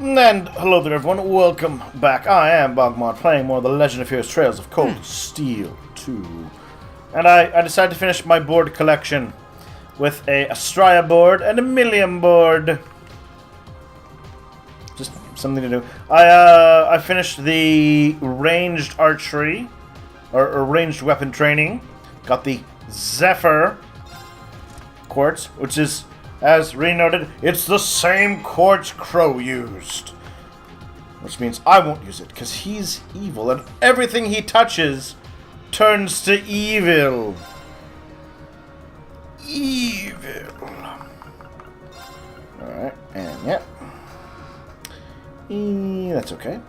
And hello there everyone, welcome back. I am BogMod, playing more of the Legend of Heroes Trails of Cold Steel 2. And I decided to finish my board collection with a Astraea board and a Millium board. Just something to do. I finished the ranged archery, or ranged weapon training. Got the Zephyr quartz, which is, as Rean noted, it's the same quartz Crow used. Which means I won't use it, because he's evil, and everything he touches turns to evil. Evil. Alright, and yep. That's okay.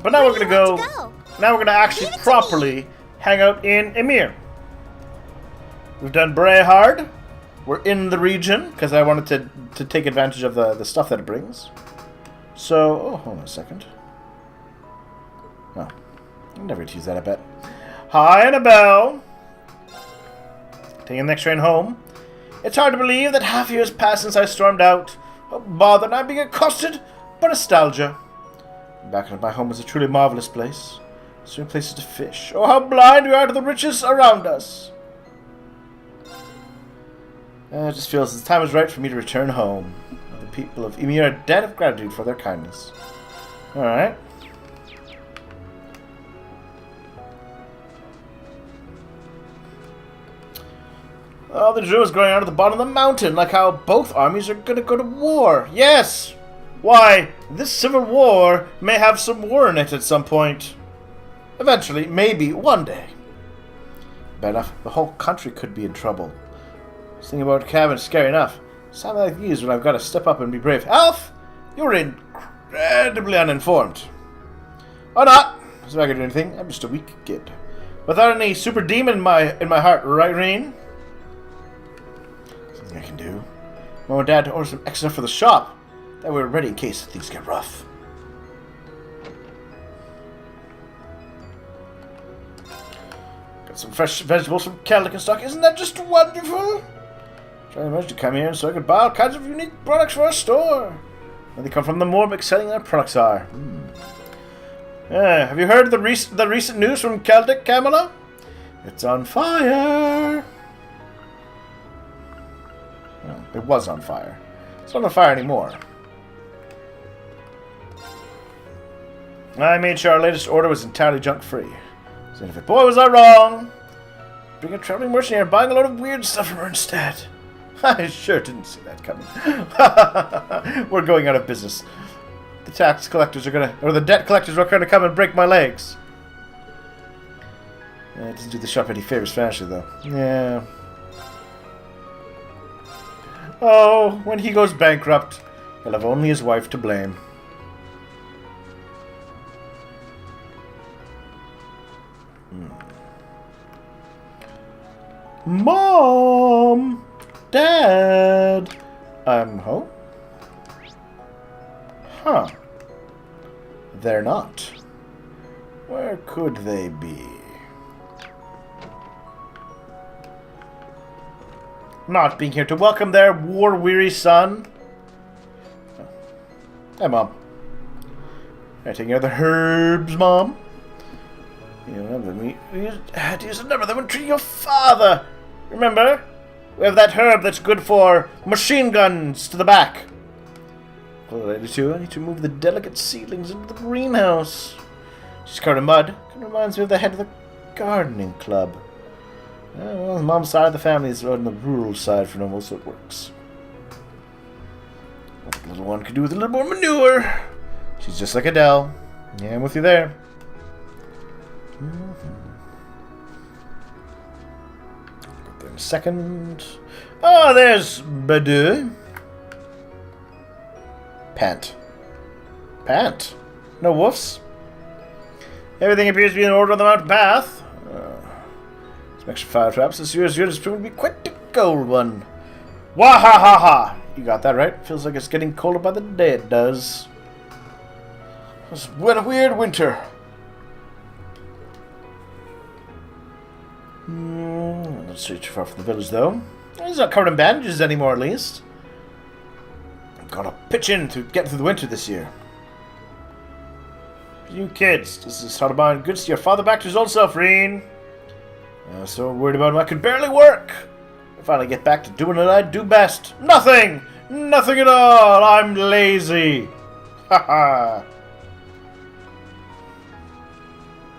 But now we're gonna go. Now we're gonna actually properly hang out in Emir. We've done Brehard. We're in the region, because I wanted to take advantage of the stuff that it brings. So, oh, hold on a second. Oh, I'm never going to use that, I bet. Hi, Annabelle! Taking the next train home. It's hard to believe that half a year has passed since I stormed out. Oh, bother, and I'm being accosted by nostalgia. Back at my home is a truly marvelous place. So many places to fish. Oh, how blind we are to the riches around us. It just feels the time is right for me to return home. The people of Emir are dead of gratitude for their kindness. Alright. Oh, the drill is growing out of the bottom of the mountain, like how both armies are going to go to war. Yes! Why, this civil war may have some war in it at some point. Eventually, maybe, one day. Bad enough, the whole country could be in trouble. Thinking about cabin is scary enough. Something like these when I've got to step up and be brave. Alf, you're incredibly uninformed. Or not. As if I could do anything, I'm just a weak kid. Without any super demon in my heart, right, Rean? Something I can do. Mom and Dad ordered some extra for the shop. That we're ready in case things get rough. Got some fresh vegetables from Celtic and stock. Isn't that just wonderful? Trying to manage to come here and so I could buy all kinds of unique products for our store. And they come from the more exciting their products are. Have you heard the recent news from Celtic, Camilla? It's on fire. Well, it was on fire. It's not on fire anymore. I made sure our latest order was entirely junk-free. So if it, boy, was I wrong. Being a traveling mercenary and buying a load of weird stuff from her instead. I sure didn't see that coming. We're going out of business. The tax collectors are gonna, or the debt collectors are gonna come and break my legs. It doesn't do the shop any favors financially, though. Yeah. Oh, when he goes bankrupt, he'll have only his wife to blame. Mom! Dad! I'm home? Huh. They're not. Where could they be? Not being here to welcome their war-weary son. Hey, Mom. Are you taking care of the herbs, Mom? You remember me? You had to use another than when treating your father. Remember? We have that herb that's good for machine guns to the back. What did I do? I need to move the delicate seedlings into the greenhouse. She's covered in mud. Kind of reminds me of the head of the gardening club. Well, the mom's side of the family is on the rural side for normal, so it works. What the little one could do with a little more manure. She's just like Adele. Yeah, I'm with you there. In a second. Oh, there's Badu. Pant. Pant. No woofs. Everything appears to be in order on the mountain path. Some extra fire traps. This year's unit is proving to be quite a cold one. Wah-ha-ha-ha! You got that right. Feels like it's getting colder by the day, it does. It's been a weird winter. Not too far from the village, though. He's not covered in bandages anymore, at least. Gotta pitch in to get through the winter this year. You kids, this is Sotoban. Good to see your father back to his old self, Rean. So worried about him I could barely work. I finally get back to doing what I do best. Nothing! Nothing at all! I'm lazy! Haha!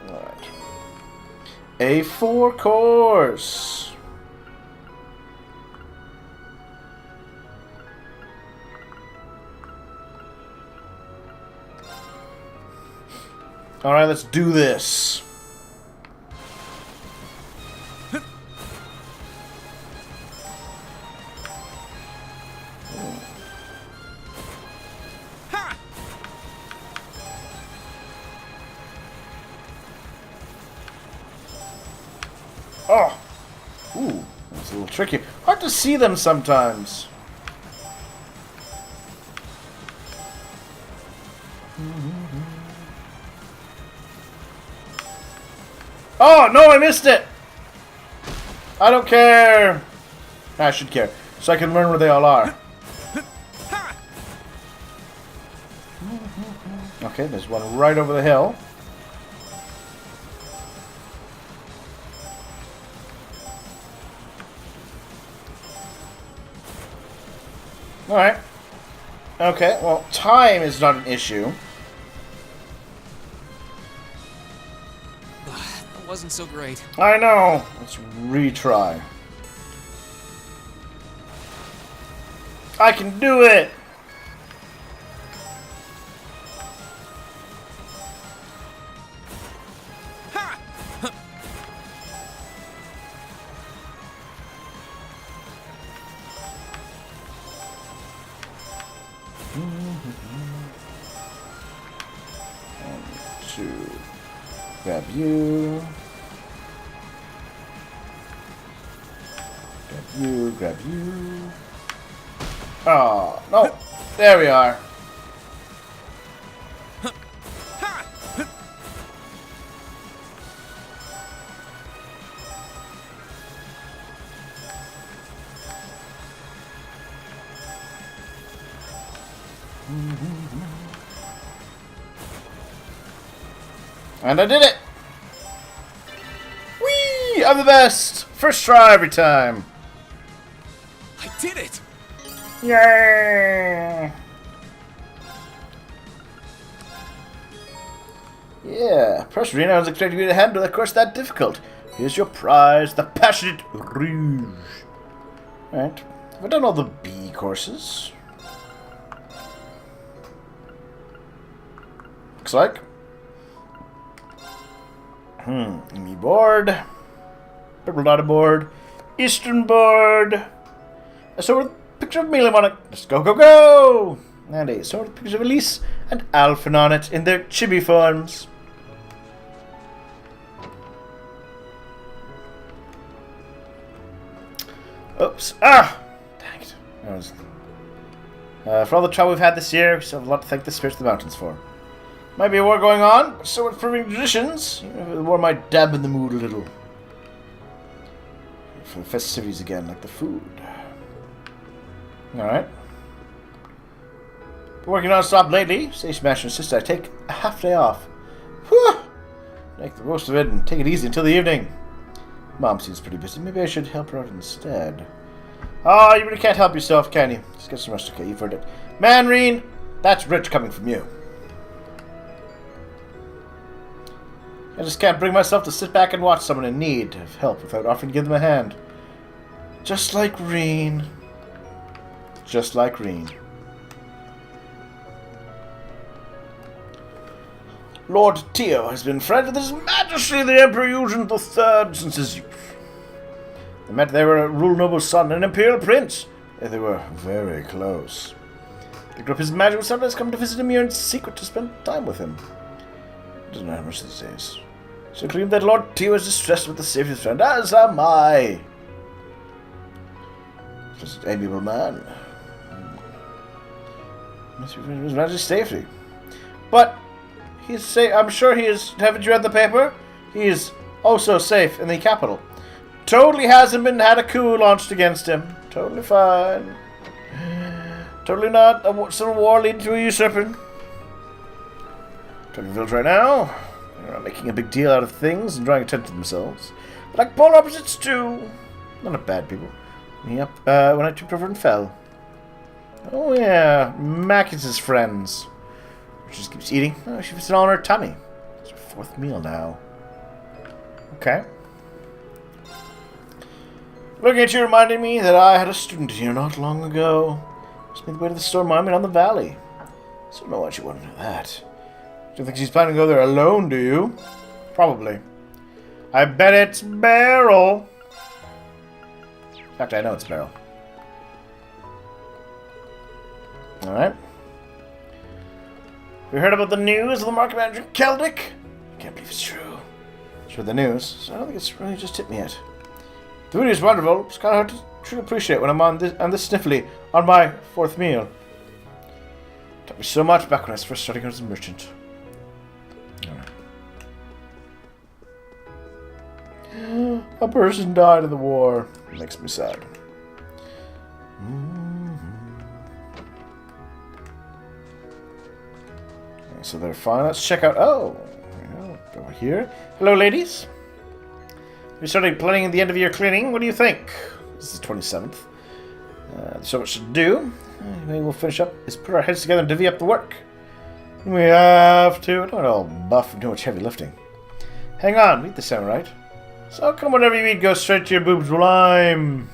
Alright. A4 course. Alright, let's do this. Oh! Ooh, that's a little tricky. Hard to see them sometimes. Oh, no, I missed it! I don't care. I should care, so I can learn where they all are. Okay, there's one right over the hill. Alright. Okay, well, time is not an issue. That wasn't so great. I know. Let's retry. I can do it! Grab you. Grab you, grab you. Oh, no. There we are. And I did it! Whee! I'm the best! First try every time. I did it! Yay! Yeah, Press Rean, I was expecting you to handle a course that difficult. Here's your prize, the Passionate Rouge. Alright, have I done all the B courses? Looks like. Me board. Purple dotted board. Eastern board. A sword with a picture of Milam on it. Let's go, go, go! And a sword with pictures of Elise and Alphen on it in their chibi forms. Oops. Ah! Dang it. That was... for all the trouble we've had this year, we still have a lot to thank the spirits of the mountains for. Might be a war going on, but so with proving traditions. The war might dampen the mood a little. For the festivities again, like the food. Alright. Been working non-stop lately. Station Master insists I take a half day off. Whew! Make the most of it and take it easy until the evening. Mom seems pretty busy. Maybe I should help her out instead. Oh, you really can't help yourself, can you? Just get some rest, okay? You've heard it. Man, Rean, that's rich coming from you. I just can't bring myself to sit back and watch someone in need of help without offering to give them a hand. Just like Rean. Just like Rean. Lord Tio has been friends with His Majesty the Emperor Eugene III since his youth. They met they were a rule noble's son and an imperial prince. They were very close. The group His Majesty would sometimes come to visit him here in secret to spend time with him. Doesn't matter much these days. So claim that Lord Tio is distressed with the safety of his friend, as am I. Just an amiable man. Must be for His Majesty's safety. But he's safe. I'm sure he is. Haven't you read the paper? He is also safe in the capital. Totally hasn't been had a coup launched against him. Totally fine. Totally not a civil war leading to a usurping. Talking village right now. They're not making a big deal out of things and drawing attention to themselves. But like polar opposites too. Not bad people. Yep, when I tripped over and fell. Oh yeah, Mac is his friends. She just keeps eating. Oh, she fits it all in her tummy. It's her 4th meal now. Okay. Looking at you reminded me that I had a student here not long ago. Just made the way to the store mining on the valley. So I don't know why she wanted to know that. You don't think she's planning to go there alone, do you? Probably. I bet it's Beryl. In fact, I know it's Beryl. Alright. We heard about the news of the market manager Celtic? I can't believe it's true. It's heard the news, so I don't think it's really just hit me yet. The food is wonderful. It's kind of hard to truly appreciate when I'm on this sniffly on my 4th meal. It taught me so much back when I was first starting out as a merchant. A person died in the war. It makes me sad. So they're fine. Let's check out. Oh, over here. Hello, ladies. We started planning the end of year cleaning. What do you think? This is the 27th. There's so much to do. Maybe we'll finish up is put our heads together and divvy up the work. We have to. Don't all buff from too much heavy lifting. Hang on, eat the sound right. So come whatever you eat goes straight to your boobs while I'm...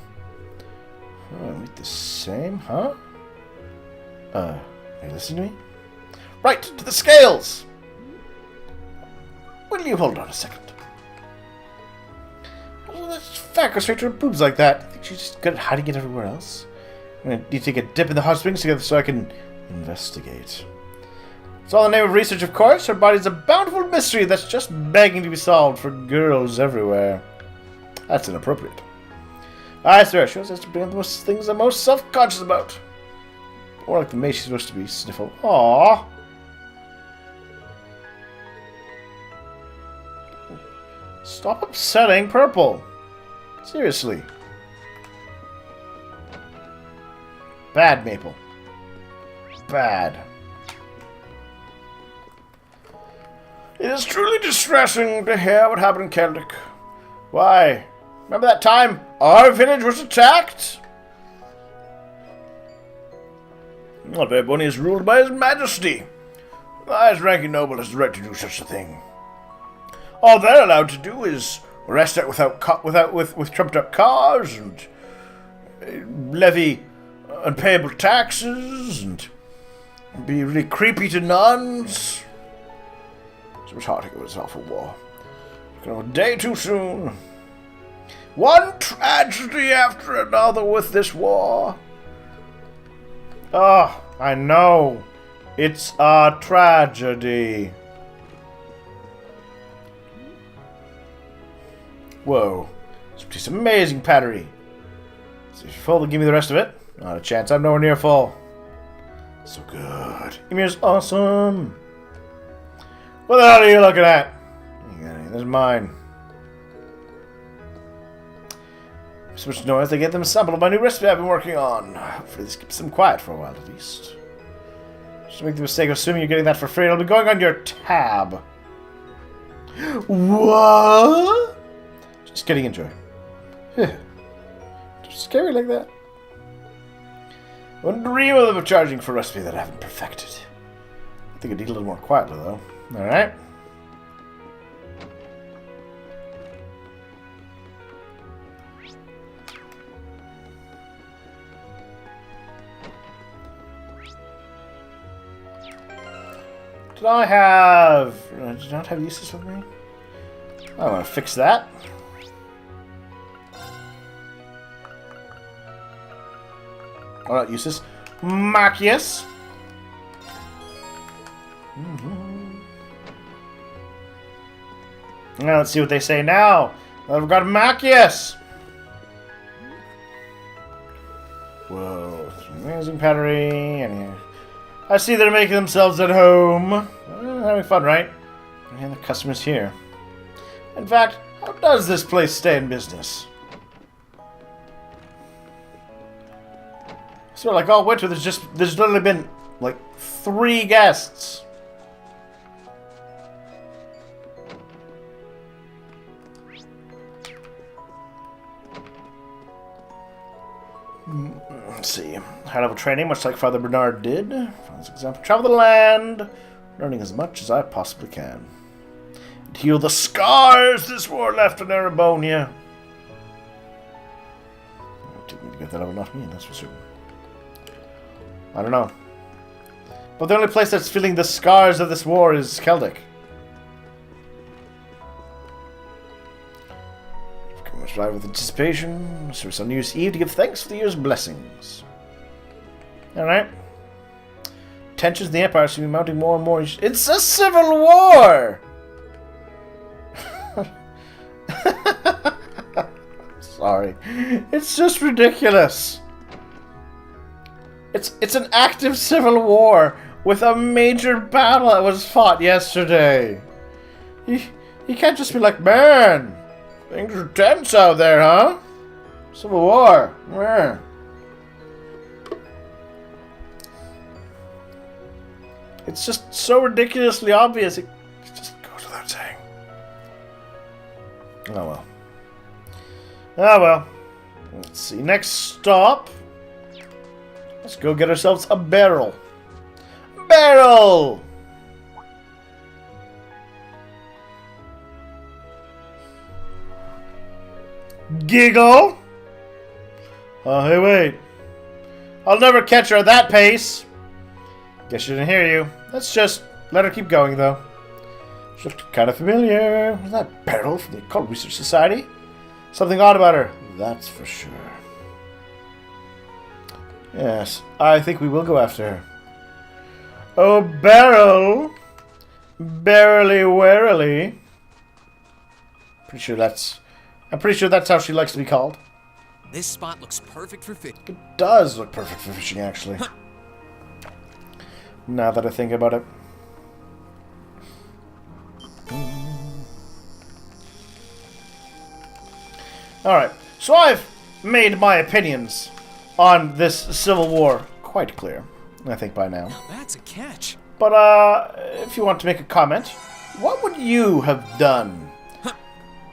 Oh, eat the same, huh? Are you listening to me? Right, to the scales! Will you hold on a second? Well, that's fat, go straight to her boobs like that. I think she's just good at hiding it everywhere else. I'm gonna need to take a dip in the hot springs together so I can investigate. It's all in the name of research, of course. Her body's a bountiful mystery that's just begging to be solved for girls everywhere. That's inappropriate. I swear, she always has to bring up the most things I'm most self-conscious about. Or like the maid she's supposed to be, sniffle. Aww. Stop upsetting Purple. Seriously. Bad, Maple. Bad. It is truly distressing to hear what happened in Celtic. Why? Remember that time our village was attacked? Not everyone is ruled by His Majesty. The highest ranking noble has the right to do such a thing. All they're allowed to do is arrest it with trumped up cars and levy unpayable taxes and be really creepy to nuns. So much heartache it was an awful war. A day too soon. One tragedy after another with this war. Oh, I know. It's a tragedy. Whoa. It's amazing pottery. So if you're full, then give me the rest of it. Not a chance. I'm nowhere near full. So good. Emir's awesome. What the hell are you looking at? There's mine. So much noise, they get them a sample of my new recipe I've been working on. Hopefully this keeps them quiet for a while at least. Just make the mistake of assuming you're getting that for free. It'll be going on your tab. What? Just kidding, enjoy. Just scary like that. I wouldn't dream of them charging for a recipe that I haven't perfected. I think I'd eat a little more quietly though. Alright. Did I not have uses with me? I want to fix that. Oh, not uses. Marcius. Now let's see what they say now. I've got Marcius. Whoa, amazing pottery. And I see they're making themselves at home. Having fun, right? And the customers here. In fact, how does this place stay in business? So like all winter, there's literally been like 3 guests. Let's see. High level training, much like Father Bernard did. For this example, travel the land, learning as much as I possibly can. And heal the scars this war left in Erebonia. Didn't need to get that over, not me, that's for certain. I don't know. But the only place that's feeling the scars of this war is Celtic. We must ride with anticipation. Service on New Year's Eve to give thanks for the year's blessings. Alright. Tensions in the Empire seem to be mounting more and more. It's a civil war! Sorry. It's just ridiculous. It's an active civil war with a major battle that was fought yesterday. You can't just be like, man, things are tense out there, huh? Civil war. Man. It's just so ridiculously obvious. It just goes without saying. Oh well. Oh well. Let's see. Next stop. Let's go get ourselves a barrel. Barrel! Giggle! Oh, hey, wait. I'll never catch her at that pace. Guess she didn't hear you. Let's just let her keep going, though. She looked kind of familiar. Was that Beryl from the Occult Research Society? Something odd about her, that's for sure. Yes, I think we will go after her. Oh, Beryl! Barely warily. I'm pretty sure that's how she likes to be called. This spot looks perfect for fishing. It does look perfect for fishing, actually. Now that I think about it. Alright, so I've made my opinions on this Civil War quite clear, I think by now. Now that's a catch. But, if you want to make a comment, what would you have done?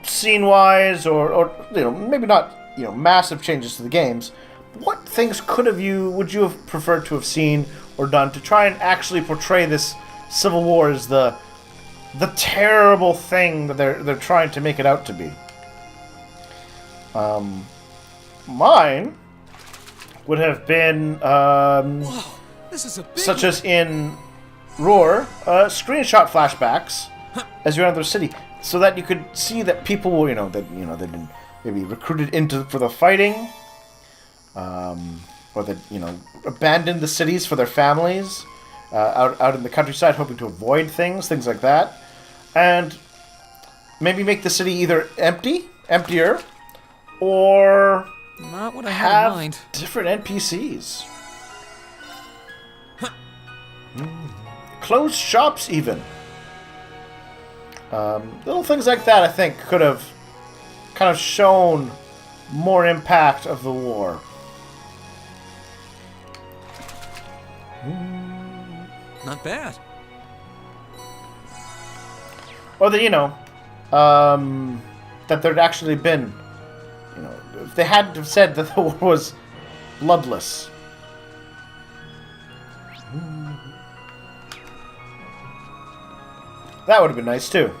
Scene-wise, or, you know, maybe not, you know, massive changes to the games. What things would you have preferred to have seen or done to try and actually portray this Civil War as the terrible thing that they're trying to make it out to be? Mine would have been Whoa, this is a big such as in Roar, screenshot flashbacks as you're in their city, so that you could see that people were, they've been maybe recruited for the fighting, or that abandoned the cities for their families, out in the countryside, hoping to avoid things like that, and maybe make the city either emptier, or not what I had in mind. Have different NPCs. Closed shops, even. Little things like that, I think, could have kind of shown more impact of the war. Not bad. Or that, that there'd actually been, if they hadn't have said that the war was bloodless. That would have been nice, too.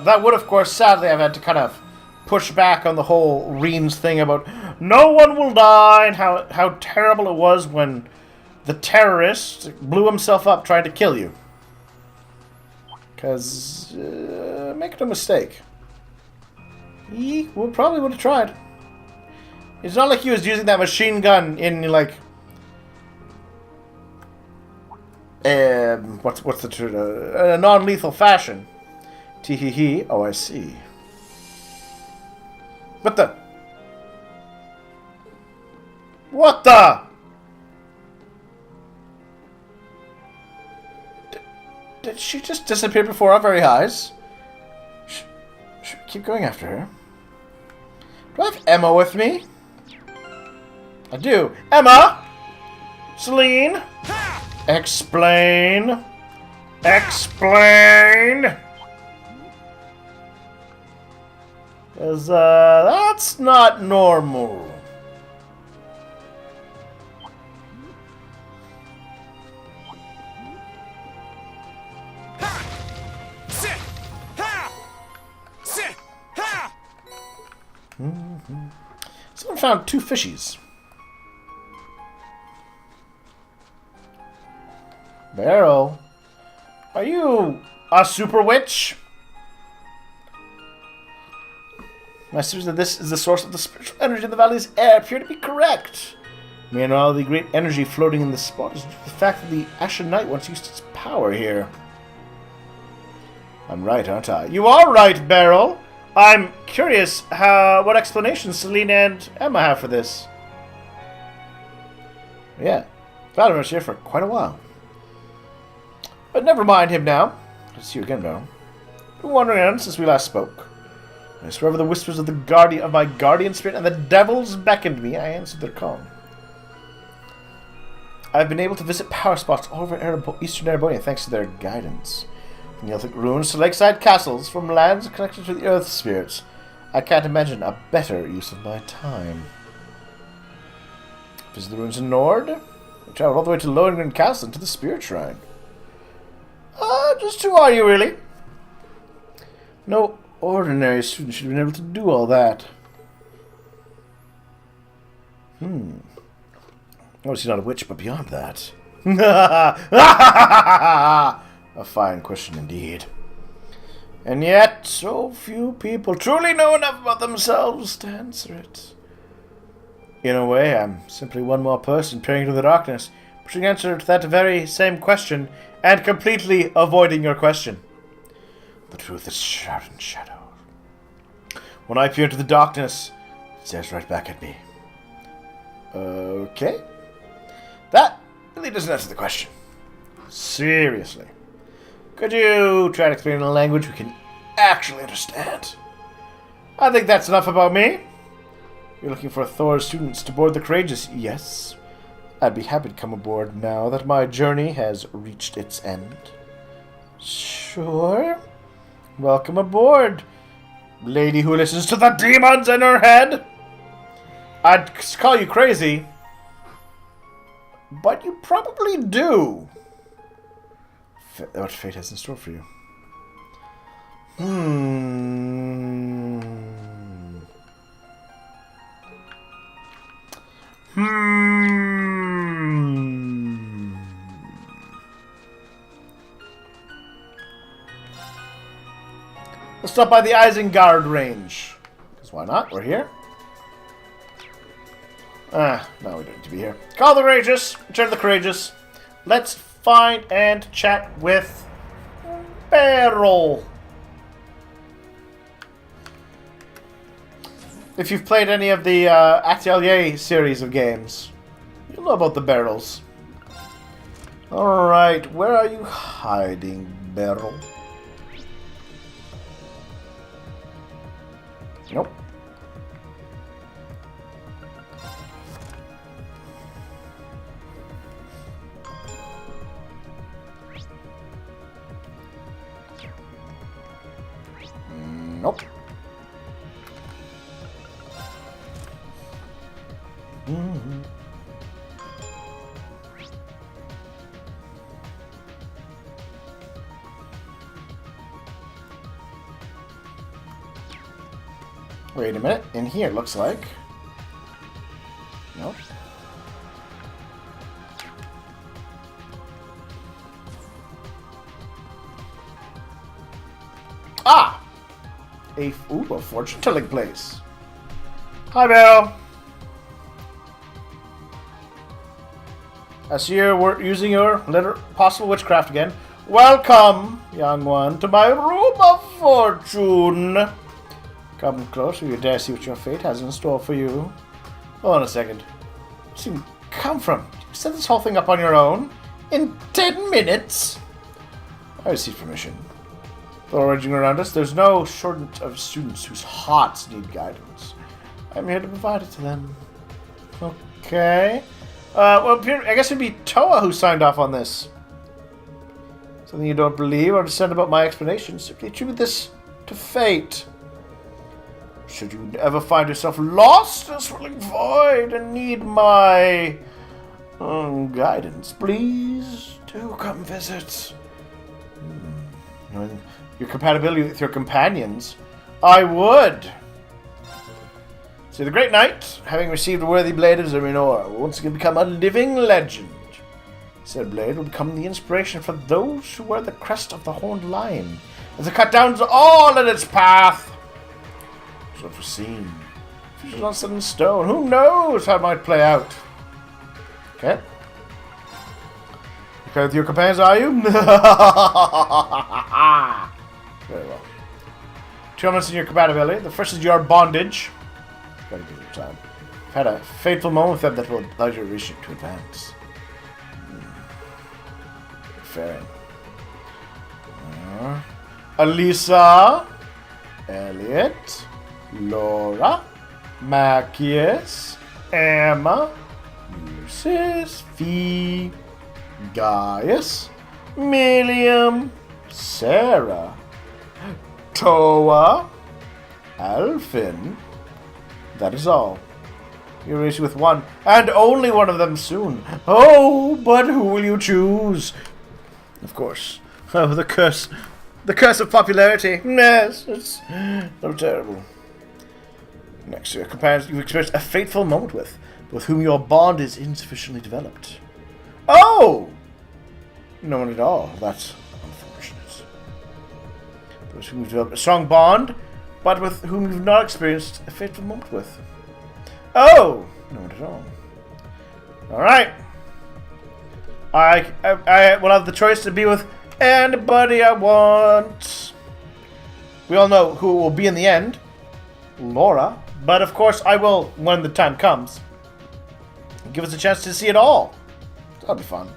That would, of course, sadly, I've had to kind of push back on the whole Rean's thing about no one will die and how terrible it was when the terrorist blew himself up trying to kill you. Because, make no mistake, he probably would have tried. It's not like he was using that machine gun in, like, what's the term? A non-lethal fashion. Tee-hee-hee. Oh, I see. What the? What the? Did she just disappear before our very eyes? Should we keep going after her? Do I have Emma with me? I do. Emma! Celine! Explain! Explain! Because, that's not normal. Someone found 2 fishies. Barrel, are you a super witch? My assumption that this is the source of the spiritual energy in the valley's air appear to be correct. Meanwhile, the great energy floating in the spot is due to the fact that the Ashen Knight once used its power here. I'm right, aren't I? You are right, Beryl. I'm curious what explanations Selena and Emma have for this. Yeah, Vladimir's here for quite a while. But never mind him now. Good to see you again, Beryl. Been wandering around since we last spoke. I swear over the whispers of my guardian spirit and the devils beckoned me, I answered their call. I've been able to visit power spots all over Eastern Erebonia thanks to their guidance. From the Elfic ruins to lakeside castles, from lands connected to the earth spirits. I can't imagine a better use of my time. Visit the ruins in Nord. I traveled all the way to Lohengrin Castle and to the Spirit Shrine. Just who are you, really? No ordinary student should have been able to do all that. Obviously not a witch, but beyond that. A fine question indeed. And yet, so few people truly know enough about themselves to answer it. In a way, I'm simply one more person peering into the darkness, pushing answer to that very same question, and completely avoiding your question. The truth is shrouded in shadow. When I peer into the darkness, it stares right back at me. Okay. That really doesn't answer the question. Seriously. Could you try to explain in a language we can actually understand? I think that's enough about me. You're looking for Thor's students to board the Courageous? Yes. I'd be happy to come aboard now that my journey has reached its end. Sure. Welcome aboard, lady who listens to the demons in her head. I'd call you crazy, but you probably do. What fate has in store for you? Let's stop by the Isengard range. Because why not? We're here. No, we don't need to be here. Call the Courageous. Return the Courageous. Let's find and chat with Beryl. If you've played any of the Atelier series of games, you'll know about the Beryls. Alright, where are you hiding, Beryl? Nope. Nope. Wait a minute. In here, it looks like. Nope. Ah! A fortune-telling place. Hi, Beryl. I see you're using your possible witchcraft again. Welcome, young one, to my room of fortune. Come closer, you dare see what your fate has in store for you. Hold on a second. Where'd you even come from? Did you set this whole thing up on your own? In 10 minutes? I received permission. Though raging around us, there's no shortage of students whose hearts need guidance. I'm here to provide it to them. Okay. Well, I guess it'd be Toa who signed off on this. Something you don't believe or understand about my explanation. Simply attribute this to fate. Should you ever find yourself lost in a swirling void and need my guidance, please do come visit. Knowing your compatibility with your companions, I would. See, the Great Knight, having received a worthy blade of Zerminor, will once again become a living legend. Said blade will become the inspiration for those who wear the crest of the Horned Lion, as it cut down all in its path. It's unforeseen. Future's not set in stone. Who knows how it might play out? Okay. Okay with your companions, are you? Very well. 2 elements in your compatibility. The first is your bondage. Gotta give it time. I've had a fateful moment with them that will allow your reach to advance. Fair. Alisa, Elliot, Laura, Macias, Emma, Lucis, Fee, Gaius, Milliam, Sarah, Toa, Alfin. That is all. You're racing with one, and only one of them soon. Oh, but who will you choose? Of course. Oh, the curse. The curse of popularity. Yes, it's so terrible. Next to your companions you've experienced a fateful moment with whom your bond is insufficiently developed. Oh! No one at all. That's unfortunate. Those whom you've developed a strong bond, but with whom you've not experienced a fateful moment with. Oh! No one at all. Alright. I will have the choice to be with anybody I want. We all know who it will be in the end. Laura. But of course I will when the time comes. Give us a chance to see it all. That'll be fun.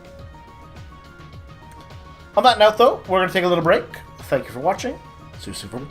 On that note though, we're going to take a little break. Thank you for watching. See you soon.